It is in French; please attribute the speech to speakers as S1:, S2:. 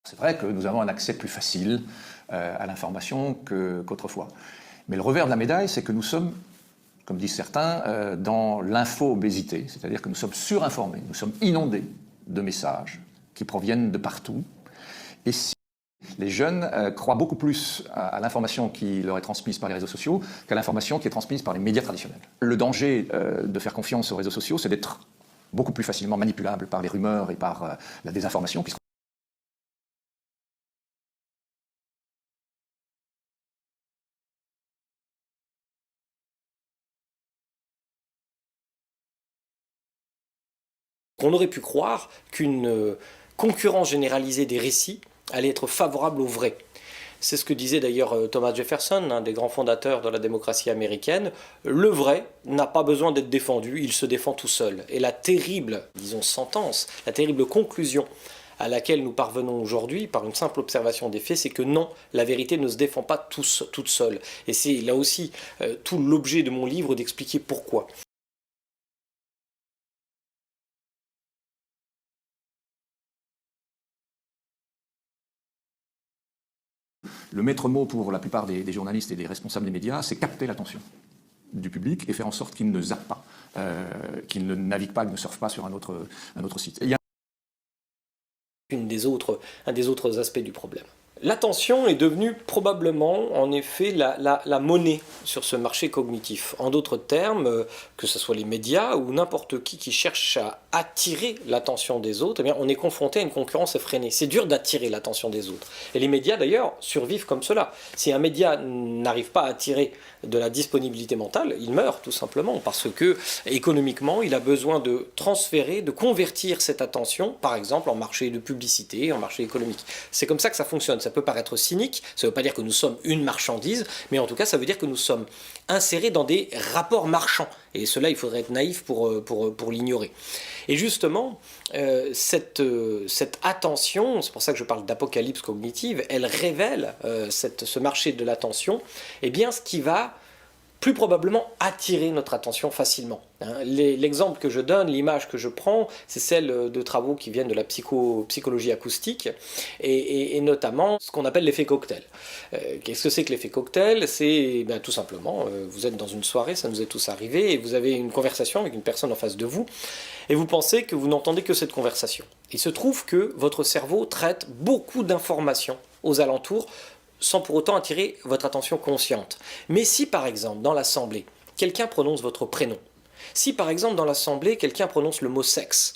S1: C'est vrai que nous avons un accès plus facile à l'information qu'autrefois. Mais le revers de la médaille, c'est que nous sommes, comme disent certains, dans l'info-obésité, c'est-à-dire que nous sommes surinformés, nous sommes inondés de messages qui proviennent de partout. Et si les jeunes croient beaucoup plus à l'information qui leur est transmise par les réseaux sociaux qu'à l'information qui est transmise par les médias traditionnels. Le danger de faire confiance aux réseaux sociaux, c'est d'être beaucoup plus facilement manipulable par les rumeurs et par la désinformation.
S2: On aurait pu croire qu'une concurrence généralisée des récits allait être favorable au vrai. C'est ce que disait d'ailleurs Thomas Jefferson, un des grands fondateurs de la démocratie américaine. Le vrai n'a pas besoin d'être défendu, il se défend tout seul. Et la terrible, disons, sentence, la terrible conclusion à laquelle nous parvenons aujourd'hui par une simple observation des faits, c'est que non, la vérité ne se défend pas toute seule. Et c'est là aussi tout l'objet de mon livre d'expliquer pourquoi.
S1: Le maître mot pour la plupart des journalistes et des responsables des médias, c'est capter l'attention du public et faire en sorte qu'il ne zappe pas, qu'il ne navigue pas, qu'il ne surfe pas sur un autre site. Et
S2: un des autres aspects du problème. L'attention est devenue probablement, en effet, la monnaie sur ce marché cognitif. En d'autres termes, que ce soit les médias ou n'importe qui cherche à attirer l'attention des autres, eh bien, on est confronté à une concurrence effrénée. C'est dur d'attirer l'attention des autres. Et les médias, d'ailleurs, survivent comme cela. Si un média n'arrive pas à attirer de la disponibilité mentale, il meurt tout simplement parce que, économiquement, il a besoin de transférer, de convertir cette attention, par exemple, en marché de publicité, en marché économique. C'est comme ça que ça fonctionne. Ça peut paraître cynique, ça ne veut pas dire que nous sommes une marchandise, mais en tout cas ça veut dire que nous sommes insérés dans des rapports marchands. Et cela, il faudrait être naïf pour l'ignorer. Et justement, cette attention, c'est pour ça que je parle d'apocalypse cognitive, elle révèle ce marché de l'attention, eh bien ce qui va plus probablement attirer notre attention facilement. L'exemple que je donne, l'image que je prends, c'est celle de travaux qui viennent de la psychologie acoustique et notamment ce qu'on appelle l'effet cocktail. Qu'est-ce que c'est que l'effet cocktail? C'est tout simplement, vous êtes dans une soirée, ça nous est tous arrivé, et vous avez une conversation avec une personne en face de vous, et vous pensez que vous n'entendez que cette conversation. Il se trouve que votre cerveau traite beaucoup d'informations aux alentours, sans pour autant attirer votre attention consciente. Mais si par exemple dans l'assemblée, quelqu'un prononce votre prénom, si par exemple dans l'assemblée, quelqu'un prononce le mot sexe,